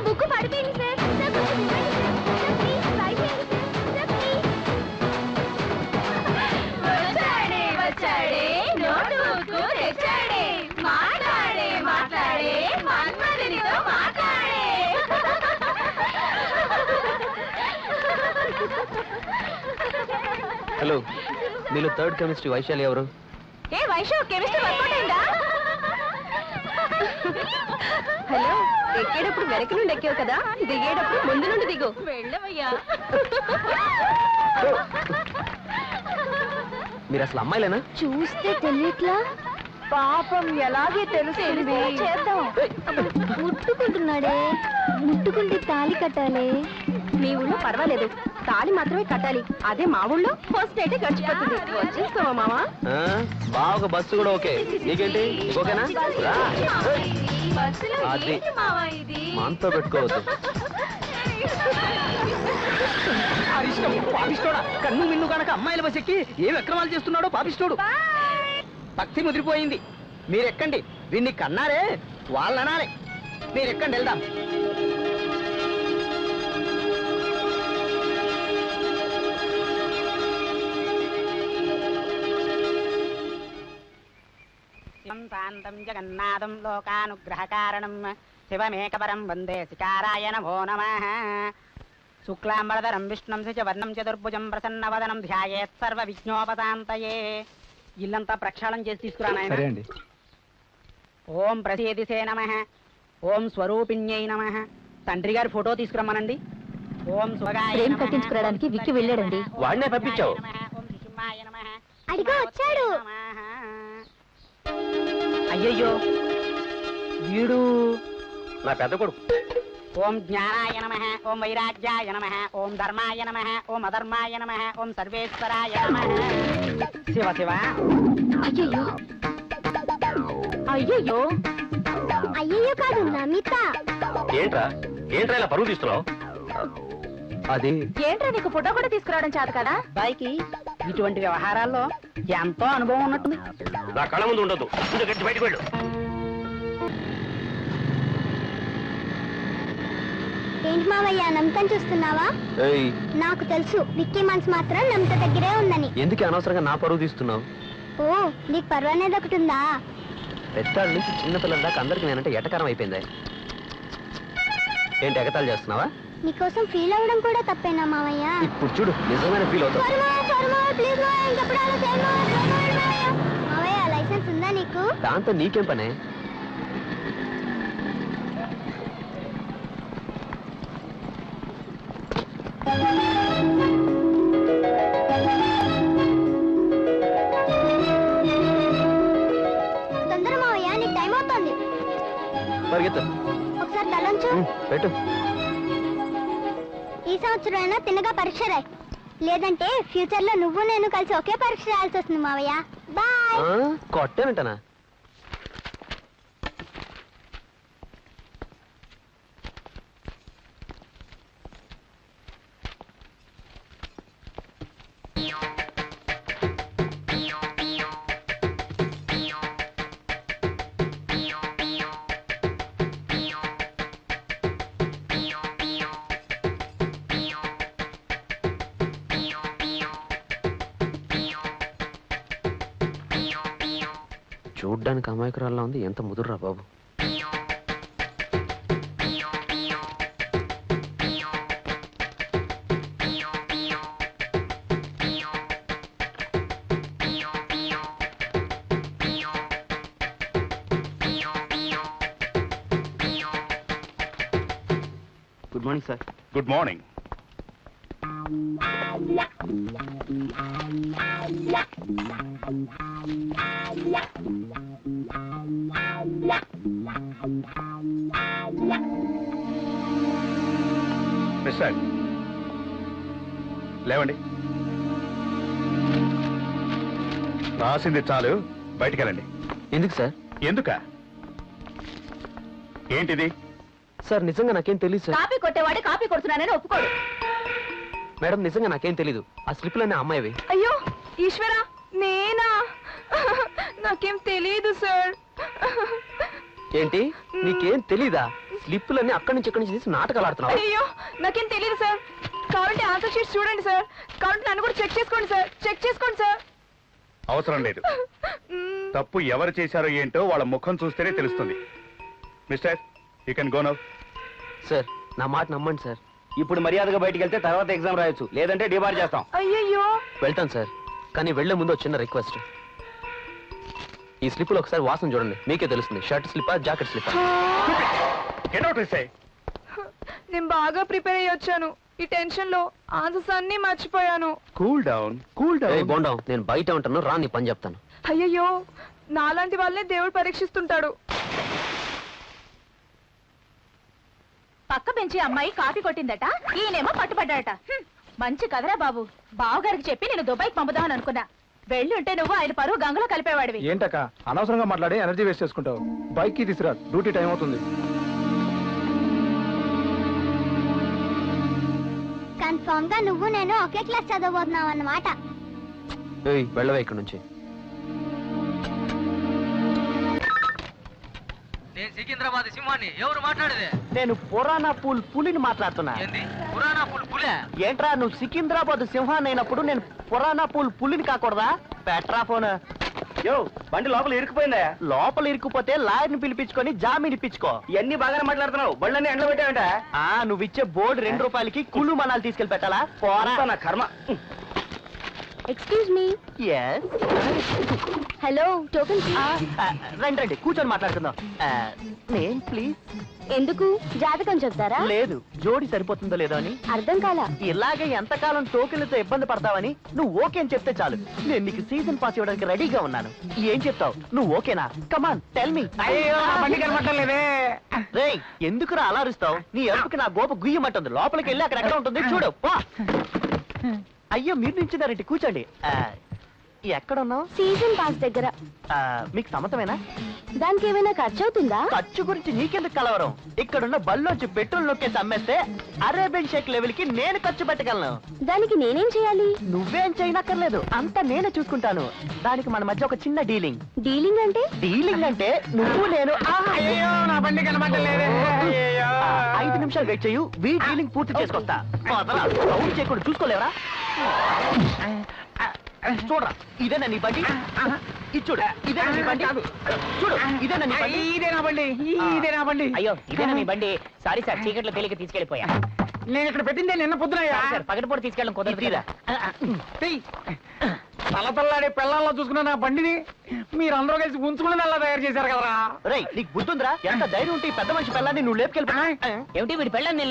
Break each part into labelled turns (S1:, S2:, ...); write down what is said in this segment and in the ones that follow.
S1: Book పడిపోయింది sir. వచ్చాడే వచ్చాడే నోటు బుక్ తెచ్చాడే మాట్లాడే మాట్లాడే మన్మధునితో మాట్లాడే.
S2: హలో, మీలో థర్డ్ కెమిస్ట్రీ వైశాలి ఎవరు?
S1: ఏ వైశు కెమిస్ట్రీ వర్కౌట్ అయిందా? హలో, ఎక్కేటప్పుడు వెనక నుండి ఎక్కావు కదా, దిగేటప్పుడు ముందు నుండి దిగు. వెళ్ళవయ్యా.
S2: మీరు అసలు అమ్మాయిలేనా?
S1: చూస్తే తెలియట్లా? పాపం ఎలాగే తెలుస్తుంది. చేద్దాం. ముట్టుకుంటున్నాడే. ముట్టుకుంటే తాళి కట్టాలి. మీ ఊళ్ళో పర్వాలేదు, తాళి మాత్రమే కట్టాలి. అదే మా ఊళ్ళో ఫస్ట్ అయితే గడిచిపోతుంది. వచ్చేస్తావా మామా?
S2: బాగా బస్సు కూడా ఓకే. నీకేంటి ఓకేనా? అది మనతో పెట్టుకోవద్దు.
S3: కన్ను మిన్ను కనుక అమ్మాయిల బస్ ఎక్కి ఏం అక్రమాలు చేస్తున్నాడో పాపిస్తోడు. భక్తి ముదిరిపోయింది. మీరెక్కండి. వీడిని కన్నారే వాళ్ళనాలే. మీరెక్కండి, వెళ్దాం. శాంతం జగన్నాథం లోకానుగ్రహ కారణం శివమేకపరం వందే శికారాయ నమో నమః. శుక్లాంబరధరం విష్ణుం శశివర్ణం చతుర్భుజం ప్రసన్నవదనం ధ్యాయేత్ సర్వ విఘ్నోపశాంతయే. ఇల్లంతా ప్రక్షాళన చేసి తీసుకురా నాయనా. ఓం ప్రసేదిసే నమః. ఓం స్వరూపిణ్యై నమః. తండ్రి గారి ఫోటో తీసుకురమ్మనండి. ఓం శుభగాయ
S1: ప్రేమ కట్టించుకోవడానికి విక్కి వెళ్ళాడండి.
S2: వాడినే పంపించావు.
S3: ఓం శిశుమాయ నమః.
S1: అడిగో వచ్చాడు.
S3: అయ్యయ్యో, వీడు
S2: నా పెద్ద కొడుకు.
S3: ఓం జ్ఞానాయ నమః. ఓం వైరాగ్యాయ నమః. ఓం ధర్మాయ నమః. ఓం అధర్మాయ నమః. ఓం సర్వేశ్వరాయ నమః. శివ శివ.
S1: అయ్యయ్యో అయ్యయ్యో అయ్యయ్యో కాదు నమిత.
S2: ఏంట్రా ఏంట్రా ఇలా పరువు తీస్తున్నావు? అది
S1: ఏంట్రా నీకు ఫోటో కూడా తీసుకురావడం చేత కదా?
S3: అబ్బాయికి ఇటువంటి వ్యవహారాల్లో ఎంతో అనుభవం ఉన్నట్టుంది.
S2: నా కళ్ళ ముందు ఉండదు. బయటకు వెళ్ళు.
S1: ఏంటి మావయ్య నమ్మకం చూస్తున్నావా? నాకు తెలుసు విక్కీ మనసు మాత్రం నమ్మక దగ్గరే ఉందని.
S2: ఎందుకు అనవసరంగా నా పరువు తీస్తున్నావు?
S1: ఓ నీకు పర్వాలేదు ఒకటి ఉందా?
S2: పెద్దాళ్ళ నుంచి చిన్నపిల్లల దాకా అందరికి నేనంటే ఎటకారం అయిపోయింది. ఏంటి ఎగతాలు చేస్తున్నావా?
S1: నీకోసం ఫీల్ అవ్వడం కూడా తప్పేనా మావయ్య?
S2: ఇప్పుడు చూడు, నిజమైన ఫీల్ అవుతావు.
S1: మావయ్య లైసెన్స్ ఉందా నీకు?
S2: దాంతో నీకేం పనే?
S1: తొందర మావయ్య, నీకు టైం అవుతుంది.
S2: పరిగెత్తు.
S1: ఒకసారి తలంచు.
S2: పెట్టు.
S1: ఈ సంవత్సరం అయినా తిన్నగా పరీక్ష రాయి, లేదంటే ఫ్యూచర్ లో నువ్వు నేను కలిసి ఒకే పరీక్ష రాయాల్సి వస్తుంది మావయ్య. బాయ్.
S2: కొట్టేనంటనా? చూడ్డానికి అమాయకురాల్లా ఉంది. ఎంత ముదురురా బాబు. Good morning sir.
S4: Good morning. Mister, లేవండి. రాసింది చాలు, బయటికెళ్ళండి.
S2: ఎందుకు సార్?
S4: ఎందుక? ఏంటిది?
S2: సార్ నిజంగా నాకేం తెలియదు సార్.
S1: కాపీ కొట్టేవాడే కాపీ కొడుతున్నానని ఒప్పుకోడు.
S2: మేడం నిజంగా నాకేం తెలీదు. ఆ స్లిప్లన్నీ అమ్మాయివి.
S1: అయ్యో ఈశ్వర, నేనా? నాకేం తెలీదు సార్.
S2: ఏంటి నీకేం తెలీదా? స్లిప్పులన్నీ అక్కడి నుంచి ఇక్కడి నుంచి తీసి నాటకాలు ఆడుతున్నావు.
S1: అయ్యో నాకేం తెలియదు సార్. కావాలంటే ఆన్సర్ షీట్స్ చూడండి సార్. కావాలంటే నన్ను కూడా చెక్ చేసుకోండి సార్. చెక్ చేసుకోండి సార్.
S4: అవసరం లేదు. తప్పు ఎవరు చేశారో ఏంటో వాళ్ళ ముఖం చూస్తేనే తెలుస్తుంది. Mister, you can go now.
S2: Sir నా మాట నమ్మండి సార్.
S3: ఇప్పుడు మర్యాదగా బయటికి వెళ్తే తర్వాత ఎగ్జామ్ రాయొచ్చు, లేదంటే డిబార్ చేస్తాం.
S1: అయ్యయ్యో
S2: వెళ్తాను సార్, కానీ వెళ్లే ముందు ఒక చిన్న రిక్వెస్ట్. ఈ స్లిప్పులు ఒకసారి వాసన చూడండి, మీకే తెలుస్తుంది. షర్ట్ స్లిప్పా జాకెట్ స్లిప్పా?
S4: గెట్ అవుట్ సే.
S1: నేను బాగా ప్రిపేర్ అయ్యి వచ్చాను. ఈ టెన్షన్ లో ఆన్సర్స్ అన్ని మర్చిపోయాను.
S4: కూల్ డౌన్, కూల్
S2: ఏయ్
S4: డౌన్.
S2: బోండాం, నేను బయట ఉంటాను, రా నీ పని చెప్తాను.
S1: అయ్యయ్యో నాలాంటి వాళ్ళనే దేవుడు పరీక్షిస్తుంటాడు.
S5: పక్క బెంచి అమ్మాయి కాపీ కొట్టిందట, ఈయనేమో పట్టుబడ్డాడట. మంచి కదరా బాబు. బావగారికి చెప్పి నేను దుబాయ్కి పంపుదామని అనుకున్నా. వెళ్ళి ఉంటే నువ్వు ఆయన పరువు గంగలో కలిపేవాడివి.
S6: ఏంటక్క అనవసరంగా మాట్లాడి ఎనర్జీ వేస్ట్ చేసుకుంటావు. బైక్ కి తీసుకురా, డ్యూటీ టైం అవుతుంది.
S7: కన్ఫర్మ్ గా నువ్వు నేను ఒకే క్లాస్ చదవబోతున్నావు అన్నమాట.
S2: ఏయ్ వెళ్ళవే ఇక్కడ నుంచి.
S3: నేను సికింద్రాబాద్ సింహాన్ని. ఎవరు మాట్లాడేది? నేను పురాణా పూల్ పులిని మాట్లాడుతున్నా. పురాణా పూల్ పులే? ఏంట్రా నువ్వు సికింద్రాబాద్ సింహాన్ని అయినప్పుడు నేను పురాణా పూల్ పులిని కాకూడదా? Petra phone. యో బండి లోపల ఇరుక్కుపోయిందా? లోపల ఇరుక్కుపోతే లాయర్ని పిలిపించుకొని జామీన్ ఇప్పించుకో. ఇవన్నీ బాగానే మాట్లాడుతున్నావు, బళ్ళన్నీ ఎండలో పెట్టావంట. నువ్వు ఇచ్చే బోర్డు 2 రూపాయలకి కుళ్ళు మనాలు తీసుకెళ్లి పెట్టాలా? పోరా నా కర్మ.
S1: Excuse me.
S3: Yes.
S1: Hello token.
S3: రండి రండి కూర్చొని మాట్లాడుకుందాం. Name please.
S1: ఎందుకు జాతకం చెప్తారా?
S3: లేదు, జోడి సరిపోతుందో లేదో అని.
S1: అర్థం కాలా.
S3: ఇలాగే ఎంతకాలం టోకెన్లతో ఇబ్బంది పడతావని నువ్వు ఓకే అని చెప్తే చాలు. నేను నీకు సీజన్ పాస్ ఇవ్వడానికి రెడీగా ఉన్నాను. ఏం చెప్తావు? నువ్వు ఓకేనా? Come on tell me. రేయ్ ఎందుకురా అలా అరుస్తావు? నీ అరుపుకి నా గోప గుయ్యమంటుంది. లోపలికి వెళ్ళి అక్కడ ఎక్కడ ఉంటుంది చూడు. అయ్యో మీరు నించున్నారండి, కూర్చోండి. ఎక్కడున్నావు?
S1: సీజన్ పాస్ దగ్గర.
S3: మీకు సమ్మతమేనా?
S1: దానికి ఏమైనా ఖర్చు అవుతుందా?
S3: ఖర్చు గురించి నీకెందుకు కలవరం? ఇక్కడున్న బల్లోంచి పెట్రోల్ నొక్కేసి అమ్మేస్తే అరేబియన్ షేక్ లెవెల్ కి నేను ఖర్చు పెట్టగలను.
S1: దానికి నేనేం చేయాలి?
S3: నువ్వేం చేయనక్కర్లేదు, అంతా నేనే చూసుకుంటాను. దానికి మన మధ్య ఒక చిన్న డీలింగ్.
S1: డీలింగ్ అంటే?
S3: డీలింగ్ అంటే నువ్వు నేను 5 నిమిషాలు వెయిట్ చేయు, వీ డీలింగ్ పూర్తి చేసుకొస్తా. సౌండ్ చేయకుండా చూసుకోలేవరా? చూడరా ఇదేనా నీ బండి? ఇది చూడు, ఇదేనా నీ బండి? చూడు ఇదేనా నీ బండి?
S6: ఇదేనా బండి?
S8: అయ్యో ఇదేనా మీ బండి? సారీ సార్, చీకట్లో తేలిక తీసుకెళ్లిపోయా.
S6: నేను ఇక్కడ పెట్టిందే నిన్న పొద్దునయ్యా.
S8: సార్ పగటిపూట తీసుకెళ్ళడం కుదరదు.
S6: తల్లతల్లాడే పిల్లల్లో చూసుకున్న నా బండిని మీరు అందరూ కలిసి ఉంచుకుని అలా తయారు చేశారు కదరా.
S3: రేయ్ నీకు బుద్ధుందిరా? ఎంత ధైర్యం ఉంటే ఈ పెద్ద మనిషి పిల్లాన్ని నువ్వు లేపుకెళ్ళిపోయా?
S8: ఏమిటి వీడి పెళ్ళని నేను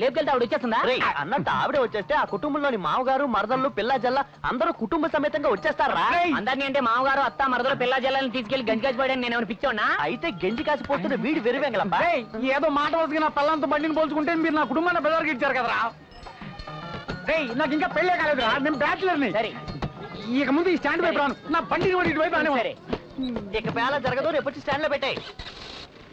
S8: లేపుకెళ్తే ఆవిడ వచ్చేస్తుందా?
S3: రేయ్ అన్నంత ఆవిడే వచ్చేస్తే ఆ కుటుంబంలోని మామగారు మరదళ్ళు పిల్ల జల్ల అందరూ కుటుంబ సమేతంగా వచ్చేస్తారా?
S8: అందరినీ అంటే మామగారు అత్త మరదలు పిల్ల జల్లని తీసుకెళ్లి గంజిగాసి పడాను నేను ఏమైనా పిచ్చోన్నా?
S3: అయితే గెంజి కాసిపోతున్న వీడి వెరివెంగలప్ప.
S6: ఏదో మాట వస్తుంది నా పిల్లలతో బండిని పోల్చుకుంటే మీరు నా కుటుంబాన్ని బెదరికి ఇచ్చారు కదరా. రేయ్ నాకు ఇంకా పెళ్ళే కాలేదురా, నేను బ్యాచులర్ని.
S8: సరే
S6: ఇక ముందు ఈ స్టాండ్ వైపు రాను, నా బండిని కూడా ఇటువైపు రాను.
S8: సరే
S3: ఇక పేల జరగదు, రేపు వచ్చి స్టాండ్ లో పెట్టాయి.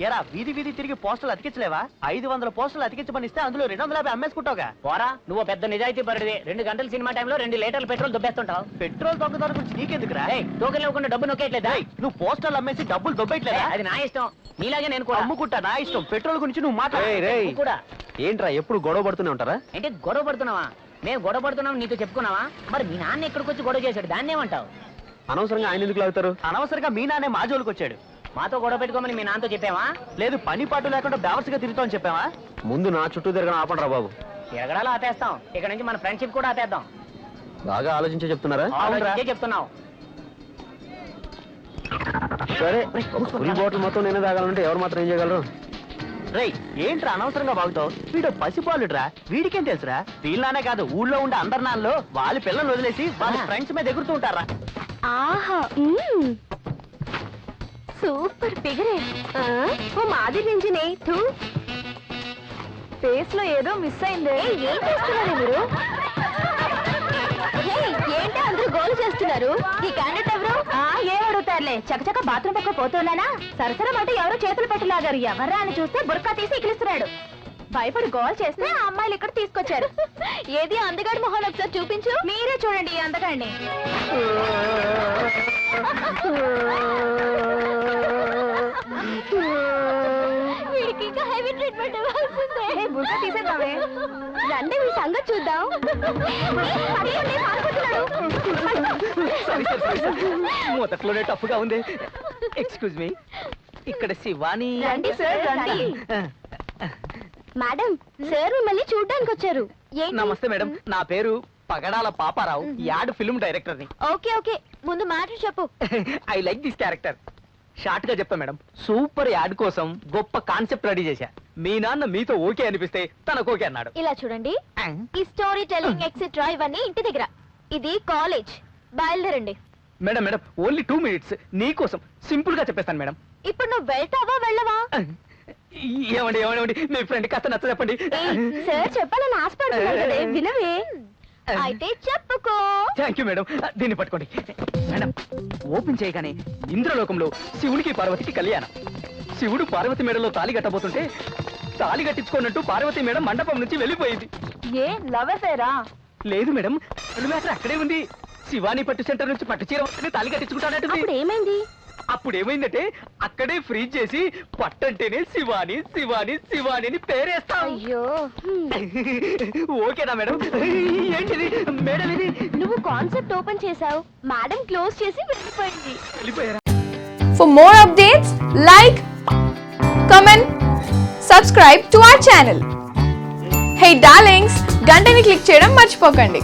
S3: ఎరా వీధి వీధి తిరిగి పోస్టులు అతికించలేవా? 500 పోస్టులు అతికించమని ఇస్తే అందులో 250 అమ్మేసుకుంటావుగా.
S8: పోరా నువ్వు పెద్ద నిజాయితీ పరుడివి. 2 గంటల సినిమా టైంలో 2 లీటర్ల పెట్రోల్ దుబ్బేస్తుంటావు.
S3: పెట్రోల్ దొంగదారు గురించి నీకెందుకురా?
S8: టోకెన్ ఇవ్వకుండా డబ్బు నొక్కేయట్లేదా?
S3: నువ్వు పోస్టర్లు అమ్మేసి డబ్బులు దొబ్బేయట్లేదా?
S8: అది నా ఇష్టం, నీలాగే నేను కూడా
S3: అమ్ముకుంటా, నా ఇష్టం. పెట్రోల్ గురించి నువ్వు మాట్లాడు.
S8: నువ్వు కూడా.
S2: ఏంట్రా ఎప్పుడు గొడవ పడుతూనే ఉంటారా?
S8: ఏంటి గొడవ పడుతున్నావా? మేము గొడవ పడుతున్నాం నీతో చెప్పుకున్నావా? మరి మీ నాన్న ఎక్కడికి వచ్చి గొడవ చేశాడు, దాన్ని ఏమంటావు?
S2: అనవసరంగా ఆయన ఎందుకు లాగుతారు?
S3: అనవసరంగా మీ నాన్నే మా జోలికి వచ్చాడు.
S8: మాతో గొడవ పెట్టుకోమని మీ నాన్నతో చెప్పావా?
S3: లేదు పని పాటు లేకుండా బేవర్స్గా తిరుగుతామని చెప్పావా?
S2: ముందు నా చుట్టూ తిరగడం ఆపండి రా బాబు.
S8: ఎగడాలో ఆపేస్తాం, ఇక్కడ నుంచి మన ఫ్రెండ్షిప్ కూడా ఆపేద్దాం.
S2: బాగా ఆలోచించే చెప్తున్నారా?
S8: ఆలోచించే చెప్తున్నావు.
S2: సరే ఫుల్ బాటిల్ మొత్తం నేనే తాగాలంటే ఎవరు మాత్రం ఏం చేయగలరు?
S3: రేయ్ ఏంట్రా అనవసరంగా బాగుతావు? వీడు పసిపాలుడ్రా, వీడికేం తెలుసురా? వీళ్ళనే కాదు ఊళ్ళో ఉండే అందరి నాన్నలో వాళ్ళ పిల్లలు వదిలేసి వాళ్ళ ఫ్రెండ్స్ మీద ఎగురుతూ ఉంటారా?
S1: ఆహా సూపర్ ఫిగరే. ఓ మాది నుంచినే ఫేస్ లో ఏదో మిస్ అయిందే. ఏం చేస్తున్నారు మీరు? ఏంటి అందరూ గోలు చేస్తున్నారు? ఈ క్యాండిడేట్ ఎవరు? ఏం అడుగుతారులే, చకచక బాత్రూమ్ పక్క పోతున్నానా? సరసరం అంటే ఎవరో చేతులు పెట్టలాగారు. ఎవర్రా అని చూస్తే బుర్కా తీసి ఎక్కిలిస్తున్నాడు. భయపడి గోల్ చేస్తే ఆ అమ్మాయిలు ఇక్కడ తీసుకొచ్చారు. ఏది అందగాడి మొహాలు ఒకసారి చూపించు. మీరే చూడండి ఈ అందగాడిని. వీడికి ఇంకా హెవీ ట్రీట్మెంట్ ఇవ్వాల్సిందే. బుర్ర తీసేద్దామే. రండి మీ సంగతి చూద్దాం. పడుకోండి, పారిపోతున్నాడు.
S3: మొదట్లోనే టఫ్గా ఉంది. ఎక్స్క్యూజ్ మీ, ఇక్కడ శివాని.
S1: రండి సార్, రండి. మేడం, సార్ మిమ్మల్ని చూడ్డానికి వచ్చారు. ఏంటి?
S3: నమస్తే మేడం, నా పేరు పగడాల పాపారావు, యాడ్ ఫిల్మ్ డైరెక్టర్ని.
S1: ఓకే ఓకే, ముందు మ్యాటర్ చెప్పు.
S3: I like this character. Short గా చెప్తా మేడం, సూపర్ యాడ్ కోసం గొప్ప కాన్సెప్ట్ రెడీ చేశా. మీ నాన్న మీతో ఓకే అనిపిస్తే తనకు ఓకే అన్నాడు.
S1: ఇలా చూడండి, ఈ స్టోరీ టెల్లింగ్ ఎక్సెట్రా ఇవన్నీ ఇంటి దగ్గర, ఇది కాలేజ్. బయలుదేరండి.
S3: మేడం మేడం, ఓన్లీ 2 minutes నీకోసం సింపుల్ గా చెప్పేస్తాను మేడం.
S1: ఇప్పుడు నువ్వు వెళ్తావా వెళ్ళవా?
S3: ఏమండి ఏమండి, మీ ఫ్రెండ్ కాస్త నచ్చ చెప్పండి.
S1: సార్ చెప్పాలని ఆశపడుతున్నాడు కదే, వినవే? అయితే చెప్పుకో.
S3: థ్యాంక్ యూ మేడం, దీన్ని పట్టుకోండి. మేడం, ఓపెన్ చేయగానే ఇంద్రలోకంలో శివునికి పార్వతికి కళ్యాణం. శివుడు పార్వతి మేడలో తాళి కట్టబోతుంటే తాళి కట్టించుకోనట్టు పార్వతి మేడం మండపం నుంచి వెళ్ళిపోయింది.
S1: ఏ లవ్ అఫేరా?
S3: లేదు మేడం, మ్యాటర్ అక్కడే ఉంది. శివాని పట్టు సెంటర్ నుంచి పట్టు చీర వస్తే తాళి కట్టించుకుంటానట్టు.
S1: ఇప్పుడు ఏమైంది?
S3: అప్పుడు ఏమైందంటే అక్కడే ఫ్రీజ్ చేసి పట్టంటేనే శివాని శివాని శివాని అని పేరేస్తాం.
S1: అయ్యో,
S3: ఓకేనా మేడం? ఏంటిది మేడం, ఇది
S1: నువ్వు కాన్సెప్ట్ ఓపెన్ చేసావు, మేడం క్లోజ్ చేసి వెళ్ళిపోయింది.
S3: వెళ్ళిపోయారా?
S9: For more updates, like, comment, subscribe to our channel. Hey darlings, గంటని click చేయడం మర్చిపోకండి.